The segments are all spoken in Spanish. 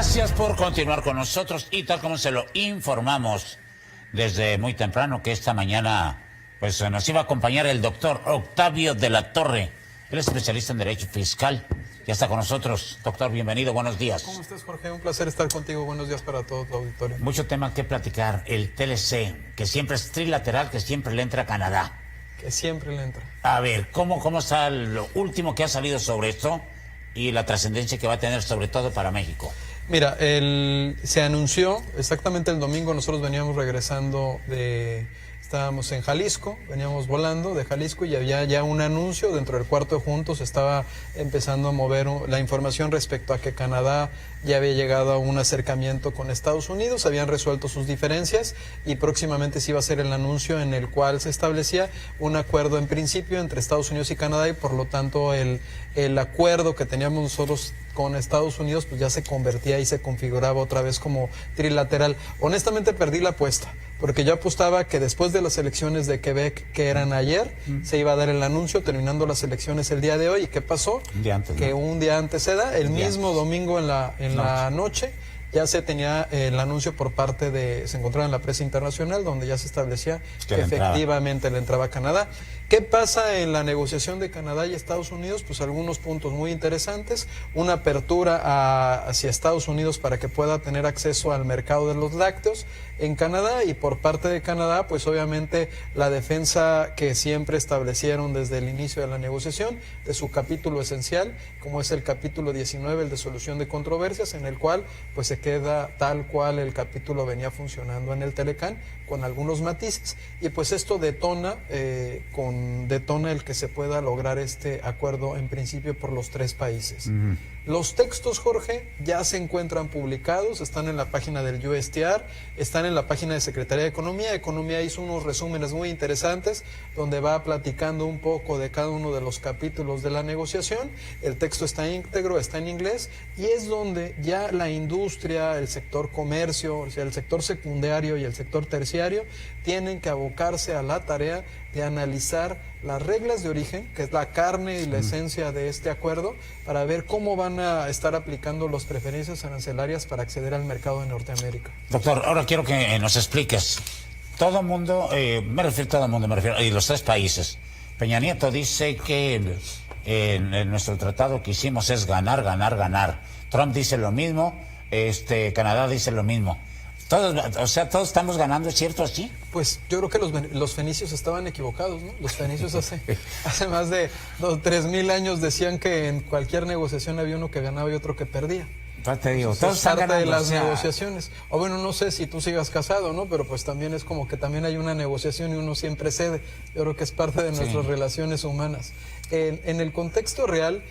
Gracias por continuar con nosotros y tal como se lo informamos desde muy temprano que esta mañana pues nos iba a acompañar el doctor Octavio de la Torre. Él es especialista en Derecho Fiscal. Ya está con nosotros. Doctor, bienvenido, buenos días. ¿Cómo estás, Jorge? Un placer estar contigo. Buenos días para todo tu auditorio. Mucho tema que platicar. El TLC, que siempre es trilateral, que siempre le entra a Canadá. Que siempre le entra. A ver, ¿cómo está lo último que ha salido sobre esto y la trascendencia que va a tener sobre todo para México? Mira, se anunció exactamente el domingo. Nosotros veníamos regresando estábamos en Jalisco, veníamos volando de Jalisco y había ya un anuncio dentro del cuarto de juntos. Estaba empezando a mover la información respecto a que Canadá ya había llegado a un acercamiento con Estados Unidos, habían resuelto sus diferencias y próximamente se iba a hacer el anuncio en el cual se establecía un acuerdo en principio entre Estados Unidos y Canadá y por lo tanto el acuerdo que teníamos nosotros con Estados Unidos pues ya se convertía y se configuraba otra vez como trilateral. Honestamente perdí la apuesta, porque yo apostaba que después de las elecciones de Quebec, que eran ayer, se iba a dar el anuncio, terminando las elecciones el día de hoy. ¿Y qué pasó? Un día antes, que ¿no? Un día antes se da, el mismo domingo en la noche, ya se tenía el anuncio por parte se encontraba en la prensa internacional, donde ya se establecía que efectivamente le entraba a Canadá. ¿Qué pasa en la negociación de Canadá y Estados Unidos? Pues algunos puntos muy interesantes. Una apertura hacia Estados Unidos para que pueda tener acceso al mercado de los lácteos en Canadá, y por parte de Canadá, pues obviamente la defensa que siempre establecieron desde el inicio de la negociación de su capítulo esencial, como es el capítulo 19, el de solución de controversias, en el cual pues se queda tal cual el capítulo venía funcionando en el Telecán, con algunos matices, y pues esto detona el que se pueda lograr este acuerdo en principio por los tres países. Los textos, Jorge, ya se encuentran publicados, están en la página del USTR, están en la página de Secretaría de Economía. Economía hizo unos resúmenes muy interesantes donde va platicando un poco de cada uno de los capítulos de la negociación. El texto está íntegro, está en inglés, y es donde ya la industria, el sector comercio, o sea, el sector secundario y el sector terciario tienen que abocarse a la tarea de analizar las reglas de origen, que es la carne y la esencia de este acuerdo, para ver cómo van a estar aplicando las preferencias arancelarias para acceder al mercado de Norteamérica. Doctor, ahora quiero que nos expliques. Todo mundo, me refiero, y los tres países. Peña Nieto dice que en nuestro tratado que hicimos es ganar, ganar, ganar. Trump dice lo mismo, Canadá dice lo mismo. Todos estamos ganando, ¿es cierto así? Pues yo creo que los fenicios estaban equivocados, ¿no? Los fenicios hace más de 3,000 años decían que en cualquier negociación había uno que ganaba y otro que perdía. Te digo, todos están ganando, de las negociaciones. O bueno, no sé si tú sigas casado, ¿no? Pero pues también es como que también hay una negociación y uno siempre cede. Yo creo que es parte de nuestras relaciones humanas. En el contexto real,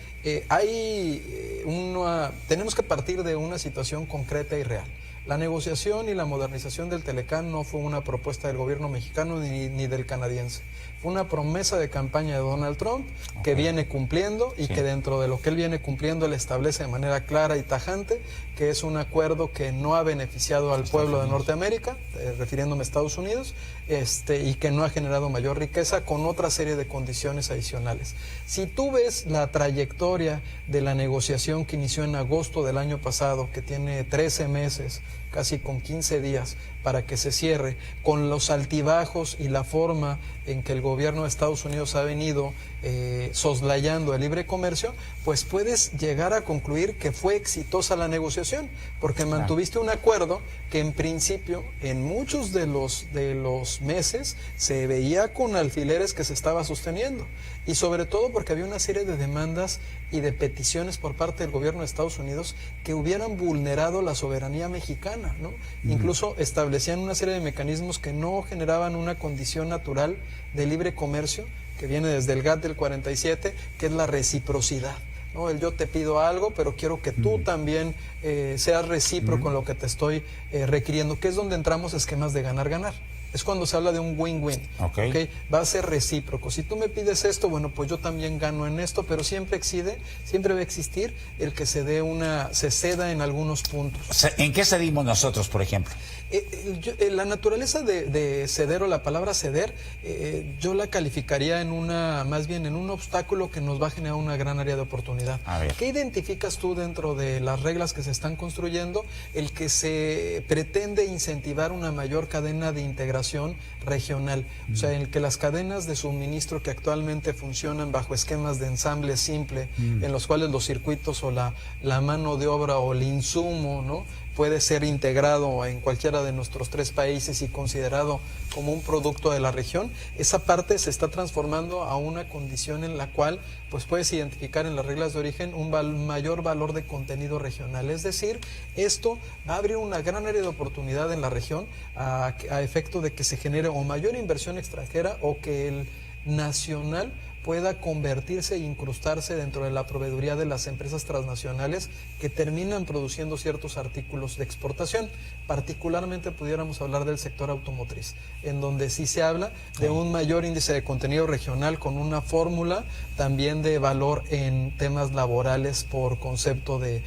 tenemos que partir de una situación concreta y real. La negociación y la modernización del Telecán no fue una propuesta del gobierno mexicano ni del canadiense. Fue una promesa de campaña de Donald Trump que viene cumpliendo y que dentro de lo que él viene cumpliendo le establece de manera clara y tajante que es un acuerdo que no ha beneficiado al pueblo de Norteamérica, refiriéndome a Estados Unidos, y que no ha generado mayor riqueza, con otra serie de condiciones adicionales. Si tú ves la trayectoria de la negociación que inició en agosto del año pasado, que tiene 13 meses, casi con 15 días, para que se cierre, con los altibajos y la forma en que el gobierno de Estados Unidos ha venido soslayando el libre comercio, pues puedes llegar a concluir que fue exitosa la negociación, porque mantuviste un acuerdo que en principio, en muchos de los meses, se veía con alfileres que se estaba sosteniendo, y sobre todo porque había una serie de demandas y de peticiones por parte del gobierno de Estados Unidos que hubieran vulnerado la soberanía mexicana, ¿no? Incluso establecían una serie de mecanismos que no generaban una condición natural de libre comercio, que viene desde el GATT del 47, que es la reciprocidad, ¿no? Yo te pido algo, pero quiero que tú también seas recíproco en lo que te estoy requiriendo, que es donde entramos esquemas de ganar-ganar. Es cuando se habla de un win-win. ¿Okay? Va a ser recíproco. Si tú me pides esto, bueno, pues yo también gano en esto, pero siempre va a existir el que se ceda en algunos puntos. ¿En qué cedimos nosotros, por ejemplo? La naturaleza de ceder, o la palabra ceder, yo la calificaría más bien en un obstáculo que nos va a generar una gran área de oportunidad. ¿Qué identificas tú dentro de las reglas que se están construyendo? El que se pretende incentivar una mayor cadena de integración regional, o sea, en el que las cadenas de suministro que actualmente funcionan bajo esquemas de ensamble simple, en los cuales los circuitos o la mano de obra o el insumo, ¿no?, puede ser integrado en cualquiera de nuestros 3 países y considerado como un producto de la región, esa parte se está transformando a una condición en la cual pues puedes identificar en las reglas de origen un mayor valor de contenido regional. Es decir, esto va a abrir una gran área de oportunidad en la región a efecto de que se genere o mayor inversión extranjera o que el nacional pueda convertirse e incrustarse dentro de la proveeduría de las empresas transnacionales que terminan produciendo ciertos artículos de exportación. Particularmente pudiéramos hablar del sector automotriz, en donde sí se habla de un mayor índice de contenido regional con una fórmula también de valor en temas laborales por concepto de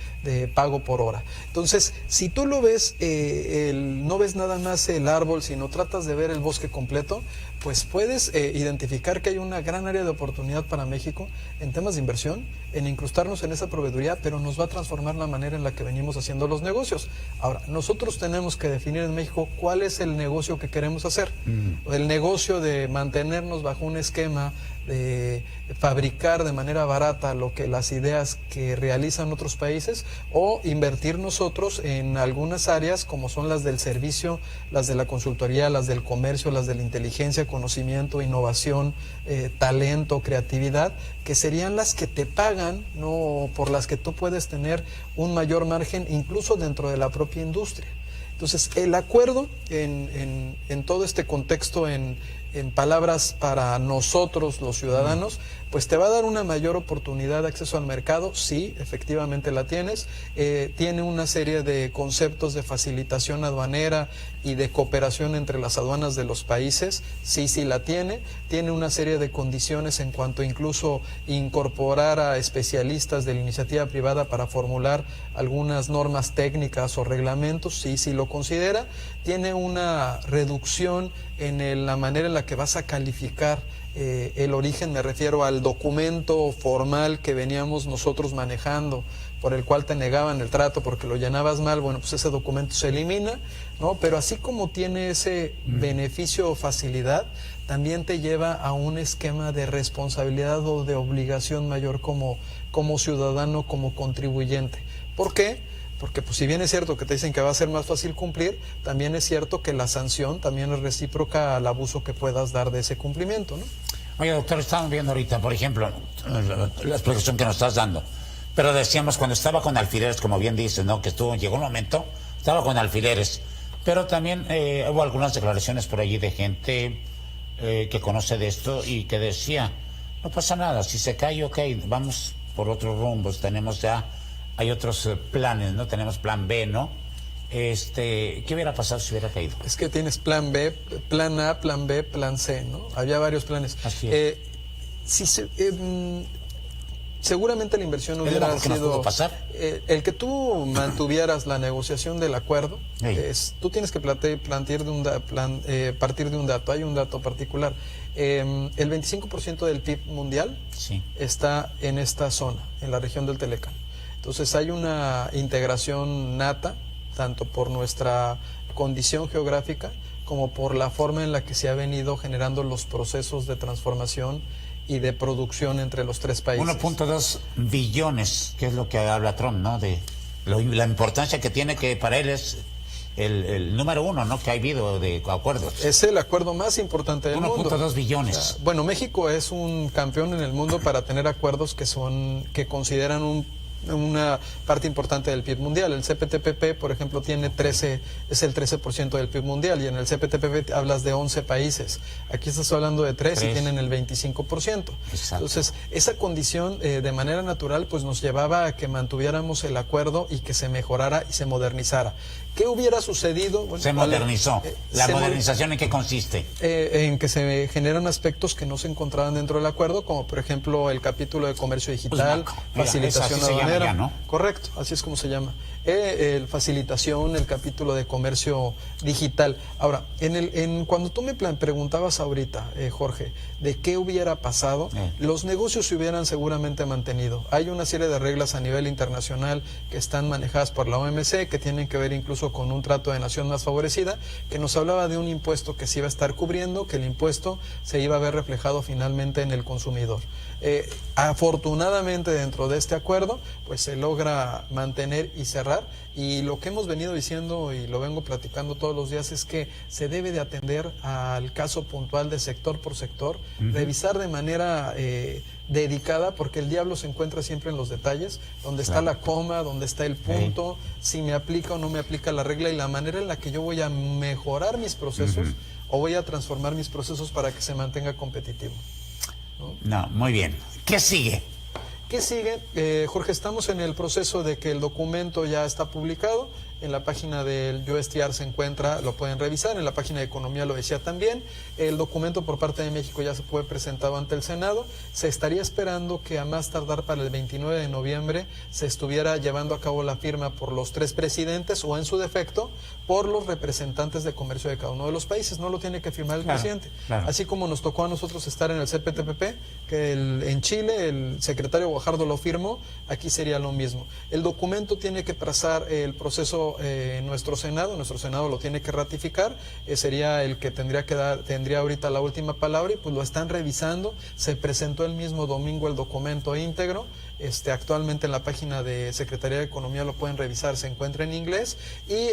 pago por hora. Entonces, si tú lo ves, no ves nada más el árbol, sino tratas de ver el bosque completo, pues puedes identificar que hay una gran área de oportunidad para México en temas de inversión, en incrustarnos en esa proveeduría, pero nos va a transformar la manera en la que venimos haciendo los negocios. Ahora, nosotros tenemos que definir en México cuál es el negocio que queremos hacer. El negocio de mantenernos bajo un esquema de fabricar de manera barata las ideas que realizan otros países, o invertir nosotros en algunas áreas como son las del servicio, las de la consultoría, las del comercio, las de la inteligencia, conocimiento, innovación, talento, creatividad, que serían las que te pagan, no por las que tú puedes tener un mayor margen incluso dentro de la propia industria. Entonces, el acuerdo en todo este contexto, en palabras para nosotros los ciudadanos, pues te va a dar una mayor oportunidad de acceso al mercado. Sí, efectivamente la tienes. Tiene una serie de conceptos de facilitación aduanera y de cooperación entre las aduanas de los países. Sí la tiene. Tiene una serie de condiciones en cuanto incluso incorporar a especialistas de la iniciativa privada para formular algunas normas técnicas o reglamentos. Sí lo considera. Tiene una reducción en la manera en la que vas a calificar el origen, me refiero al documento formal que veníamos nosotros manejando, por el cual te negaban el trato porque lo llenabas mal. Bueno, pues ese documento se elimina, ¿no? Pero así como tiene ese beneficio o facilidad, también te lleva a un esquema de responsabilidad o de obligación mayor como ciudadano, como contribuyente. ¿Por qué? Porque pues si bien es cierto que te dicen que va a ser más fácil cumplir, también es cierto que la sanción también es recíproca al abuso que puedas dar de ese cumplimiento, ¿no? Oye, doctor, estamos viendo ahorita, por ejemplo, la explicación que nos estás dando, pero decíamos cuando estaba con alfileres, como bien dices, ¿no?, que llegó un momento, estaba con alfileres, pero también hubo algunas declaraciones por allí de gente que conoce de esto y que decía, no pasa nada, si se cae, ok, vamos por otros rumbos, hay otros planes, ¿no? Tenemos plan B, ¿no? ¿Qué hubiera pasado si hubiera caído? Es que tienes plan B, plan A, plan B, plan C, ¿no? Había varios planes. Así es. Seguramente la inversión hubiera sido... ¿Nos pudo pasar? El que tú mantuvieras la negociación del acuerdo, tú tienes que partir de un dato. Hay un dato particular. El 25% del PIB mundial está en esta zona, en la región del Telecán. Entonces hay una integración nata, tanto por nuestra condición geográfica como por la forma en la que se ha venido generando los procesos de transformación y de producción entre los 3 países. 1.2 billones, que es lo que habla Trump, ¿no? De la importancia que tiene, que para él es el número 1, ¿no?, que ha habido de acuerdos. Es el acuerdo más importante del mundo. 1.2 billones. O sea, bueno, México es un campeón en el mundo para tener acuerdos que consideran una parte importante del PIB mundial. El CPTPP, por ejemplo, es el 13% del PIB mundial, y en el CPTPP hablas de 11 países. Aquí estás hablando de 3 y tienen el 25%. Exacto. Entonces, esa condición de manera natural pues nos llevaba a que mantuviéramos el acuerdo y que se mejorara y se modernizara. ¿Qué hubiera sucedido? Bueno, se modernizó. ¿La modernización en qué consiste? En que se generan aspectos que no se encontraban dentro del acuerdo, como por ejemplo el capítulo de comercio digital, facilitación aduanera. ¿No? Correcto, así es como se llama. Facilitación, el capítulo de comercio digital. Ahora, cuando tú me preguntabas ahorita, Jorge, de qué hubiera pasado, los negocios se hubieran seguramente mantenido. Hay una serie de reglas a nivel internacional que están manejadas por la OMC, que tienen que ver incluso con un trato de nación más favorecida, que nos hablaba de un impuesto que se iba a estar cubriendo, que el impuesto se iba a ver reflejado finalmente en el consumidor. Afortunadamente dentro de este acuerdo pues se logra mantener y cerrar, y lo que hemos venido diciendo y lo vengo platicando todos los días es que se debe de atender al caso puntual de sector por sector, revisar de manera dedicada, porque el diablo se encuentra siempre en los detalles, donde está la coma, donde está el punto, si me aplica o no me aplica la regla y la manera en la que yo voy a mejorar mis procesos o voy a transformar mis procesos para que se mantenga competitivo. No, muy bien. ¿Qué sigue? ¿Qué sigue? Jorge, estamos en el proceso de que el documento ya está publicado. En la página del USTR se encuentra, lo pueden revisar, en la página de Economía lo decía también. El documento por parte de México ya se fue presentado ante el Senado. Se estaría esperando que a más tardar para el 29 de noviembre se estuviera llevando a cabo la firma por los 3 presidentes o en su defecto por los representantes de comercio de cada uno de los países. No lo tiene que firmar el presidente. Claro. Así como nos tocó a nosotros estar en el CPTPP, que en Chile el secretario Guajardo lo firmó, aquí sería lo mismo. El documento tiene que pasar el proceso nuestro Senado lo tiene que ratificar, sería el que tendría ahorita la última palabra, y pues lo están revisando. Se presentó el mismo domingo el documento íntegro, actualmente en la página de Secretaría de Economía lo pueden revisar, se encuentra en inglés, y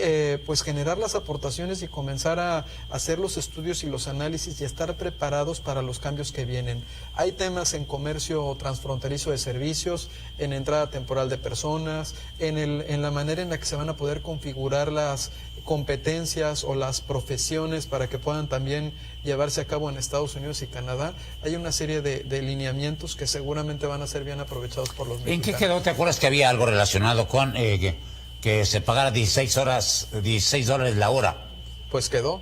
pues generar las aportaciones y comenzar a hacer los estudios y los análisis y estar preparados para los cambios que vienen. Hay temas en comercio transfronterizo de servicios, en entrada temporal de personas, en la manera en la que se van a poder configurar las competencias o las profesiones para que puedan también llevarse a cabo en Estados Unidos y Canadá. Hay una serie de lineamientos que seguramente van a ser bien aprovechados por los mexicanos. ¿En qué quedó? ¿Te acuerdas que había algo relacionado con que se pagara $16 la hora? Pues quedó,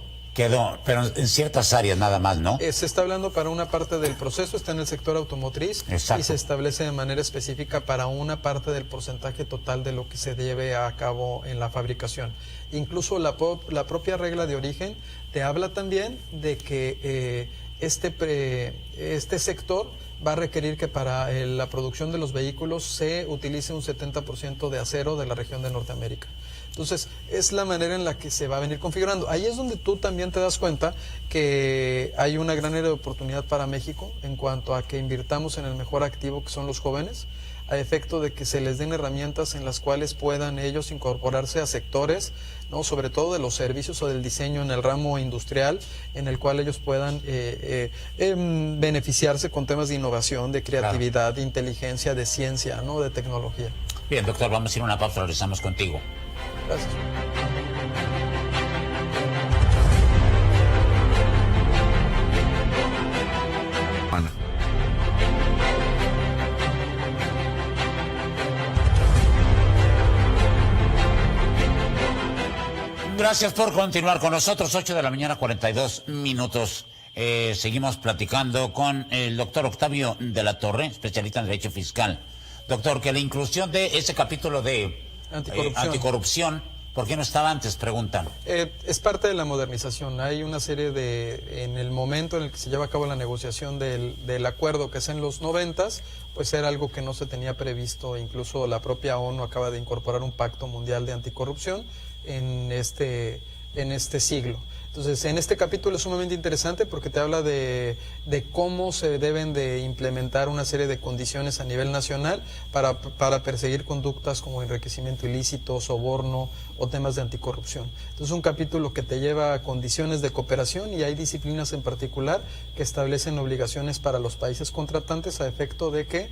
pero en ciertas áreas nada más, ¿no? Se está hablando para una parte del proceso, está en el sector automotriz. Exacto. Y se establece de manera específica para una parte del porcentaje total de lo que se lleve a cabo en la fabricación. Incluso la propia regla de origen te habla también de que este sector va a requerir que para la producción de los vehículos se utilice un 70% de acero de la región de Norteamérica. Entonces, es la manera en la que se va a venir configurando. Ahí es donde tú también te das cuenta que hay una gran área de oportunidad para México en cuanto a que invirtamos en el mejor activo, que son los jóvenes, a efecto de que se les den herramientas en las cuales puedan ellos incorporarse a sectores, ¿no? Sobre todo de los servicios o del diseño en el ramo industrial, en el cual ellos puedan beneficiarse con temas de innovación, de creatividad, de inteligencia, de ciencia, ¿no? De tecnología. Bien, doctor, vamos a ir a una pausa, regresamos contigo. Gracias. Gracias por continuar con nosotros, 8:42 a.m. Seguimos platicando con el doctor Octavio de la Torre, especialista en Derecho Fiscal. Doctor, que la inclusión de ese capítulo de anticorrupción, ¿por qué no estaba antes? Preguntan. Es parte de la modernización. Hay una serie en el momento en el que se lleva a cabo la negociación del acuerdo, que es en los 90s, pues era algo que no se tenía previsto. Incluso la propia ONU acaba de incorporar un pacto mundial de anticorrupción en este siglo. Entonces, en este capítulo es sumamente interesante porque te habla de cómo se deben de implementar una serie de condiciones a nivel nacional para perseguir conductas como enriquecimiento ilícito, soborno o temas de anticorrupción. Entonces, es un capítulo que te lleva a condiciones de cooperación, y hay disciplinas en particular que establecen obligaciones para los países contratantes a efecto de que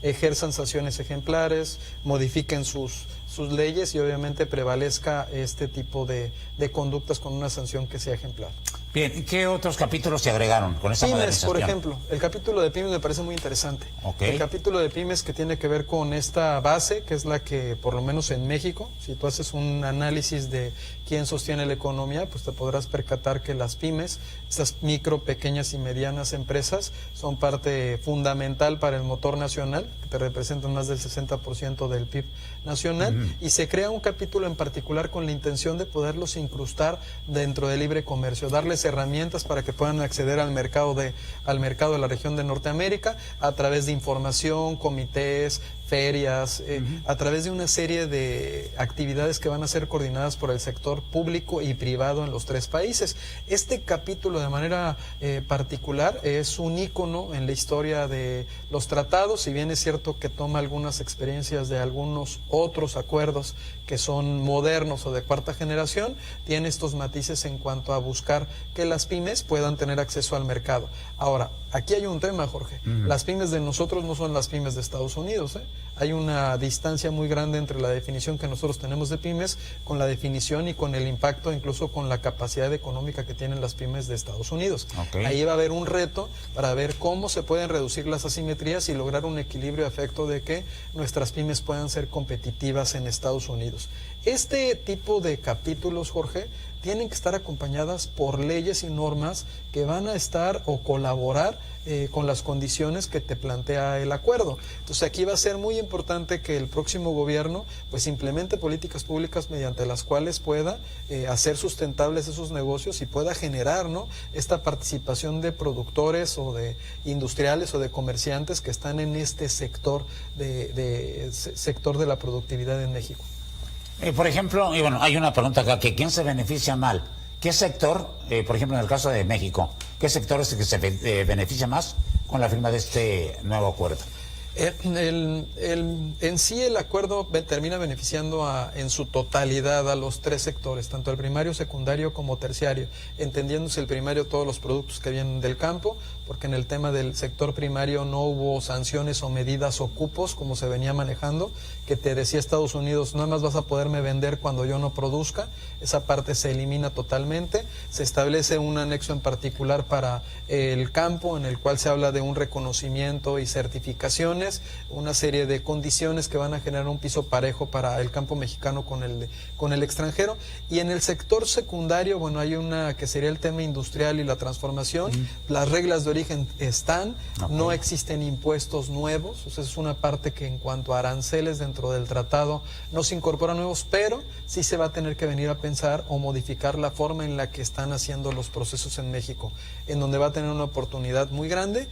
ejerzan sanciones ejemplares, modifiquen sus leyes y obviamente prevalezca este tipo de conductas con una sanción que sea ejemplar. Bien, ¿qué otros capítulos se agregaron con esa pymes, modernización? por ejemplo, el capítulo de pymes me parece muy interesante. Okay. El capítulo de pymes que tiene que ver con esta base, que es la que, por lo menos en México, si tú haces un análisis de quién sostiene la economía, pues te podrás percatar que las pymes, estas micro, pequeñas y medianas empresas, son parte fundamental para el motor nacional, que te representan más del 60% del PIB nacional, y se crea un capítulo en particular con la intención de poderlos incrustar dentro del libre comercio, darles herramientas para que puedan acceder al mercado de la región de Norteamérica a través de información, comités, ferias, a través de una serie de actividades que van a ser coordinadas por el sector público y privado en los tres países. Este capítulo de manera particular es un ícono en la historia de los tratados, si bien es cierto que toma algunas experiencias de algunos otros acuerdos que son modernos o de cuarta generación, tiene estos matices en cuanto a buscar que las pymes puedan tener acceso al mercado. Ahora, aquí hay un tema, Jorge. Las pymes de nosotros no son las pymes de Estados Unidos, ¿eh? Hay una distancia muy grande entre la definición que nosotros tenemos de pymes con la definición y con el impacto, incluso con la capacidad económica que tienen las pymes de Estados Unidos. Okay. Ahí va a haber un reto para ver cómo se pueden reducir las asimetrías y lograr un equilibrio a efecto de que nuestras pymes puedan ser competitivas en Estados Unidos. Este tipo de capítulos, Jorge, tienen que estar acompañadas por leyes y normas que van a estar o colaborar con las condiciones que te plantea el acuerdo. Entonces aquí va a ser muy importante que el próximo gobierno pues implemente políticas públicas mediante las cuales pueda hacer sustentables esos negocios y pueda generar, ¿no?, esta participación de productores o de industriales o de comerciantes que están en este sector sector de la productividad en México. Por ejemplo, y bueno, hay una pregunta acá, que ¿quién se beneficia mal? ¿Qué sector, por ejemplo, en el caso de México, qué sector es el que se beneficia más con la firma de este nuevo acuerdo? En sí el acuerdo termina beneficiando en su totalidad a los tres sectores, tanto el primario, secundario como terciario, entendiéndose el primario todos los productos que vienen del campo, porque en el tema del sector primario no hubo sanciones o medidas o cupos como se venía manejando, que te decía Estados Unidos, nada más vas a poderme vender cuando yo no produzca. Esa parte se elimina totalmente. Se establece un anexo en particular para el campo, en el cual se habla de un reconocimiento y certificaciones, una serie de condiciones que van a generar un piso parejo para el campo mexicano con el extranjero. Y en el sector secundario, bueno, hay una que sería el tema industrial y la transformación. Las reglas de origen están, no existen impuestos nuevos, o sea, es una parte que en cuanto a aranceles dentro del tratado no se incorporan nuevos, pero sí se va a tener que venir a pensar o modificar la forma en la que están haciendo los procesos en México, en donde va a tener una oportunidad muy grande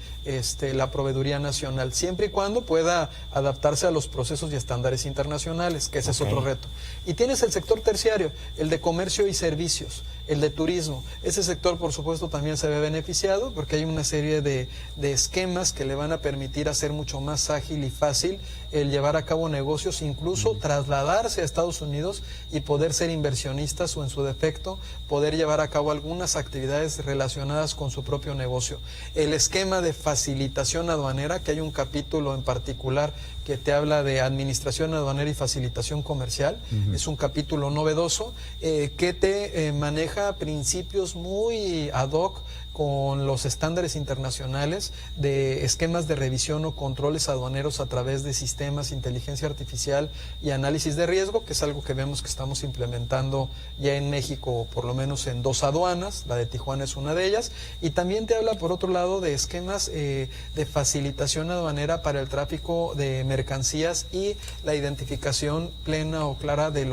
la proveeduría nacional, siempre y cuando pueda adaptarse a los procesos y estándares internacionales, que ese es otro reto. Y tienes el sector terciario, el de comercio y servicios, el de turismo. Ese sector, por supuesto, también se ve beneficiado porque hay una serie de esquemas que le van a permitir hacer mucho más ágil y fácil el llevar a cabo negocios, incluso trasladarse a Estados Unidos y poder ser inversionistas o, en su defecto, poder llevar a cabo algunas actividades relacionadas con su propio negocio. El esquema de facilitación aduanera, que hay un capítulo en particular que te habla de administración aduanera y facilitación comercial, es un capítulo novedoso que te maneja principios muy ad hoc con los estándares internacionales de esquemas de revisión o controles aduaneros a través de sistemas, inteligencia artificial y análisis de riesgo, que es algo que vemos que estamos implementando ya en México, por lo menos en 2 aduanas, la de Tijuana es una de ellas, y también te habla, por otro lado, de esquemas de facilitación aduanera para el tráfico de mercancías y la identificación plena o clara de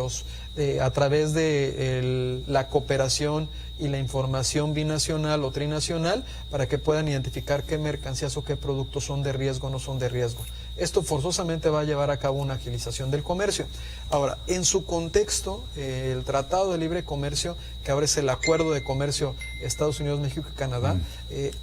a través de la cooperación y la información binacional o trinacional para que puedan identificar qué mercancías o qué productos son de riesgo o no son de riesgo. Esto forzosamente va a llevar a cabo una agilización del comercio. Ahora, en su contexto, el Tratado de Libre Comercio, que ahora es el Acuerdo de Comercio Estados Unidos, México y Canadá,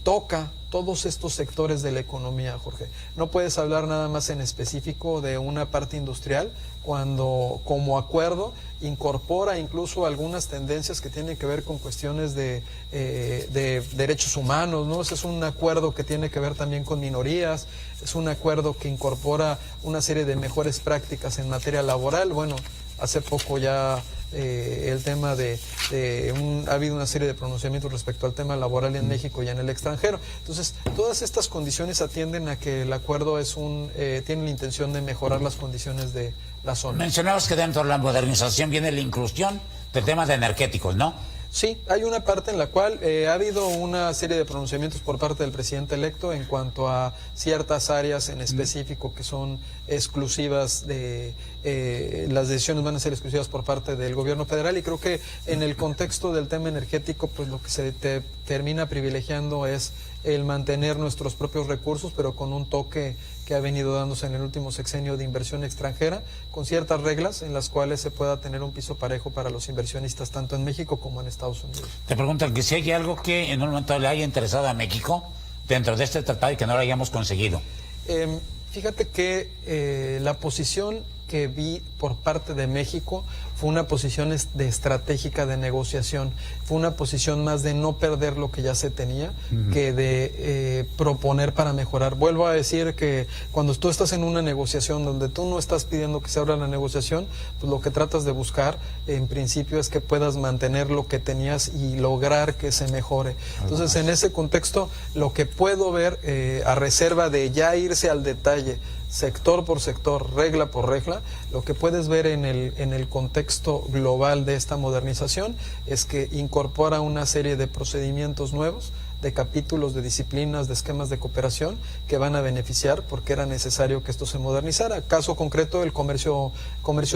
toca todos estos sectores de la economía, Jorge. No puedes hablar nada más en específico de una parte industrial cuando, como acuerdo, incorpora incluso algunas tendencias que tienen que ver con cuestiones de derechos humanos, ¿no? Ese es un acuerdo que tiene que ver también con minorías, es un acuerdo que incorpora una serie de mejores prácticas en materia laboral. Bueno, hace poco ya el tema ha habido una serie de pronunciamientos respecto al tema laboral en México y en el extranjero. Entonces, todas estas condiciones atienden a que el acuerdo tiene la intención de mejorar las condiciones de la zona. Mencionabas que dentro de la modernización viene la inclusión del tema de energéticos, ¿no? Sí, hay una parte en la cual ha habido una serie de pronunciamientos por parte del presidente electo en cuanto a ciertas áreas en específico que son exclusivas las decisiones van a ser exclusivas por parte del gobierno federal, y creo que en el contexto del tema energético, pues lo que se termina privilegiando es el mantener nuestros propios recursos, pero con un toque que ha venido dándose en el último sexenio de inversión extranjera, con ciertas reglas en las cuales se pueda tener un piso parejo para los inversionistas, tanto en México como en Estados Unidos. Te pregunto que si hay algo que en un momento le haya interesado a México dentro de este tratado y que no lo hayamos conseguido. Fíjate que la posición que vi por parte de México fue una posición estratégica de negociación, fue una posición más de no perder lo que ya se tenía, que de proponer para mejorar. Vuelvo a decir que cuando tú estás en una negociación donde tú no estás pidiendo que se abra la negociación, pues lo que tratas de buscar en principio es que puedas mantener lo que tenías y lograr que se mejore. Entonces, en ese contexto, lo que puedo ver, a reserva de ya irse al detalle, sector por sector, regla por regla, lo que puedes ver en el contexto global de esta modernización es que incorpora una serie de procedimientos nuevos, de capítulos, de disciplinas, de esquemas de cooperación que van a beneficiar porque era necesario que esto se modernizara. Caso concreto, el comercio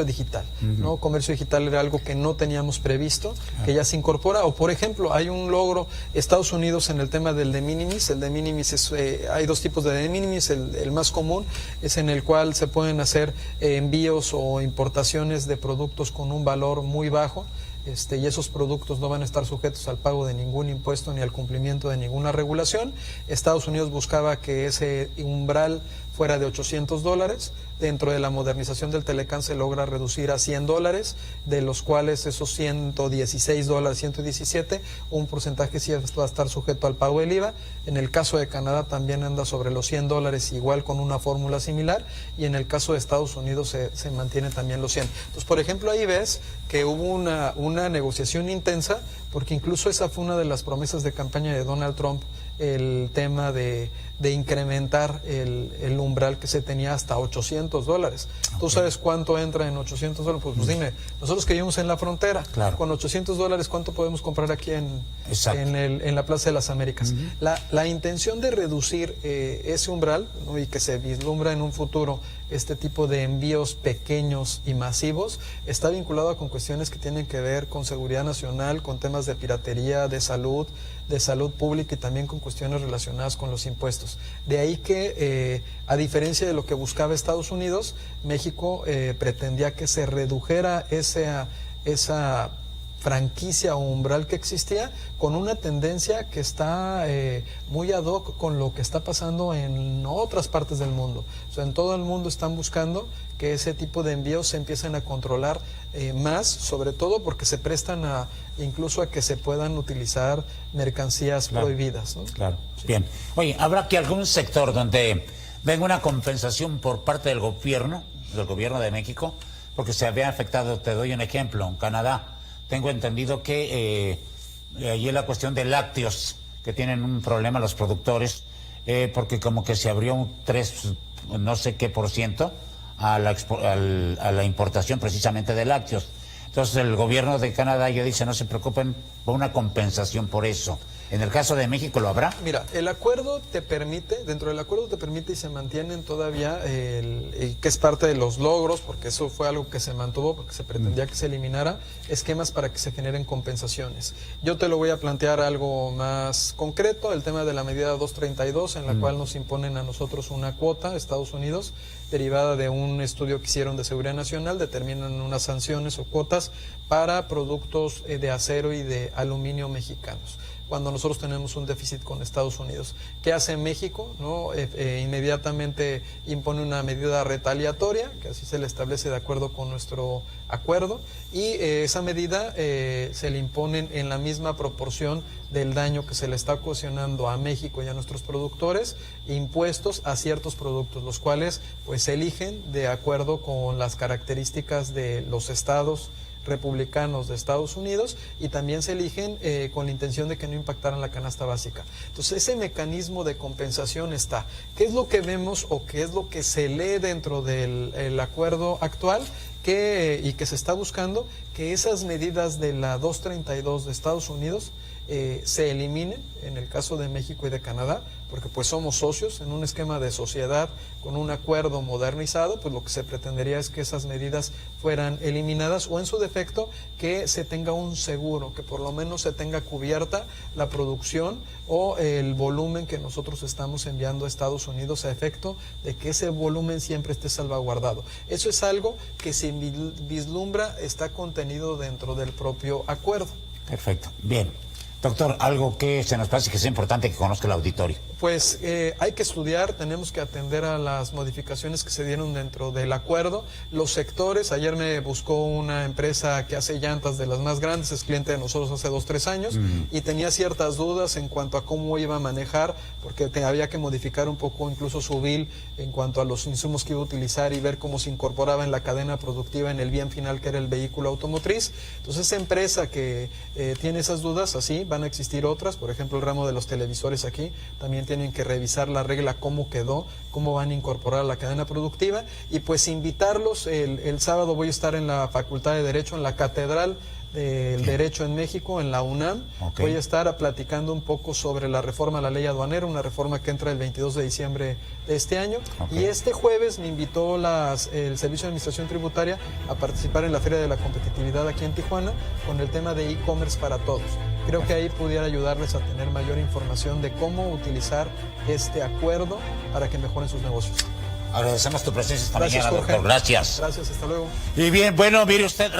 digital, ¿no? Comercio digital era algo que no teníamos previsto, que ya se incorpora. O, por ejemplo, hay un logro, Estados Unidos en el tema del de minimis. El de minimis hay dos tipos de minimis. El más común es en el cual se pueden hacer envíos o importaciones de productos con un valor muy bajo. Y esos productos no van a estar sujetos al pago de ningún impuesto ni al cumplimiento de ninguna regulación. Estados Unidos buscaba que ese umbral fuera de $800. Dentro de la modernización del Telecán se logra reducir a $100, de los cuales esos $116, 117, un porcentaje sí va a estar sujeto al pago del IVA. En el caso de Canadá también anda sobre los $100, igual con una fórmula similar, y en el caso de Estados Unidos se mantiene también los 100. Entonces, por ejemplo, ahí ves que hubo una negociación intensa, porque incluso esa fue una de las promesas de campaña de Donald Trump, el tema de incrementar el umbral que se tenía hasta $800. ¿Tú sabes cuánto entra en $800? Pues dime, nosotros que vivimos en la frontera, con $800, ¿cuánto podemos comprar aquí en la Plaza de las Américas? La intención de reducir ese umbral, ¿no? Y que se vislumbra en un futuro este tipo de envíos pequeños y masivos, está vinculado con cuestiones que tienen que ver con seguridad nacional, con temas de piratería, de salud pública, y también con cuestiones relacionadas con los impuestos. De ahí que, a diferencia de lo que buscaba Estados Unidos, México pretendía que se redujera esa franquicia o umbral que existía, con una tendencia que está muy ad hoc con lo que está pasando en otras partes del mundo. O sea, en todo el mundo están buscando que ese tipo de envíos se empiecen a controlar más, sobre todo porque se prestan incluso a que se puedan utilizar mercancías prohibidas, ¿no? Claro, sí. Bien. Oye, ¿habrá aquí algún sector donde venga una compensación por parte del gobierno de México? Porque se había afectado, te doy un ejemplo, en Canadá. Tengo entendido que allí es la cuestión de lácteos, que tienen un problema los productores, porque como que se abrió un 3, no sé qué %, a la importación precisamente de lácteos. Entonces el gobierno de Canadá ya dice, no se preocupen, por una compensación por eso. ¿En el caso de México lo habrá? Mira, el acuerdo te permite, dentro del acuerdo te permite y se mantienen todavía, que es parte de los logros, porque eso fue algo que se mantuvo, porque se pretendía que se eliminara, esquemas para que se generen compensaciones. Yo te lo voy a plantear algo más concreto, el tema de la medida 232, en la cual nos imponen a nosotros una cuota, Estados Unidos, derivada de un estudio que hicieron de seguridad nacional, determinan unas sanciones o cuotas para productos de acero y de aluminio mexicanos. cuando nosotros tenemos un déficit con Estados Unidos. ¿Qué hace México? ¿No? Inmediatamente impone una medida retaliatoria, que así se le establece de acuerdo con nuestro acuerdo, y esa medida se le imponen en la misma proporción del daño que se le está ocasionando a México y a nuestros productores, impuestos a ciertos productos, los cuales pues se eligen de acuerdo con las características de los estados republicanos de Estados Unidos, y también se eligen con la intención de que no impactaran la canasta básica. Entonces ese mecanismo de compensación está. ¿Qué es lo que vemos o qué es lo que se lee dentro del acuerdo actual? Y que se está buscando que esas medidas de la 232 de Estados Unidos se eliminen en el caso de México y de Canadá, porque pues somos socios en un esquema de sociedad con un acuerdo modernizado. Pues lo que se pretendería es que esas medidas fueran eliminadas, o en su defecto que se tenga un seguro, que por lo menos se tenga cubierta la producción o el volumen que nosotros estamos enviando a Estados Unidos, a efecto de que ese volumen siempre esté salvaguardado. Eso es algo que se vislumbra, está contenido dentro del propio acuerdo. Perfecto, bien. Doctor, algo que se nos parece que es importante que conozca el auditorio. Pues hay que estudiar, tenemos que atender a las modificaciones que se dieron dentro del acuerdo. Los sectores, ayer me buscó una empresa que hace llantas de las más grandes, es cliente de nosotros hace 2-3 años, y tenía ciertas dudas en cuanto a cómo iba a manejar, porque había que modificar un poco incluso su bill en cuanto a los insumos que iba a utilizar y ver cómo se incorporaba en la cadena productiva, en el bien final que era el vehículo automotriz. Entonces esa empresa que tiene esas dudas, así van a existir otras, por ejemplo el ramo de los televisores aquí, también tienen que revisar la regla, cómo quedó, cómo van a incorporar a la cadena productiva, y pues invitarlos. El sábado voy a estar en la Facultad de Derecho, en la Catedral del Derecho en México, en la UNAM. Voy a estar platicando un poco sobre la reforma a la ley aduanera, una reforma que entra el 22 de diciembre de este año. Y este jueves me invitó el Servicio de Administración Tributaria a participar en la Feria de la Competitividad aquí en Tijuana, con el tema de e-commerce para todos. Creo que ahí pudiera ayudarles a tener mayor información de cómo utilizar este acuerdo para que mejoren sus negocios. Agradecemos tu presencia esta mañana, doctor. Gracias. Gracias, hasta luego. Y bien, bueno, mire usted...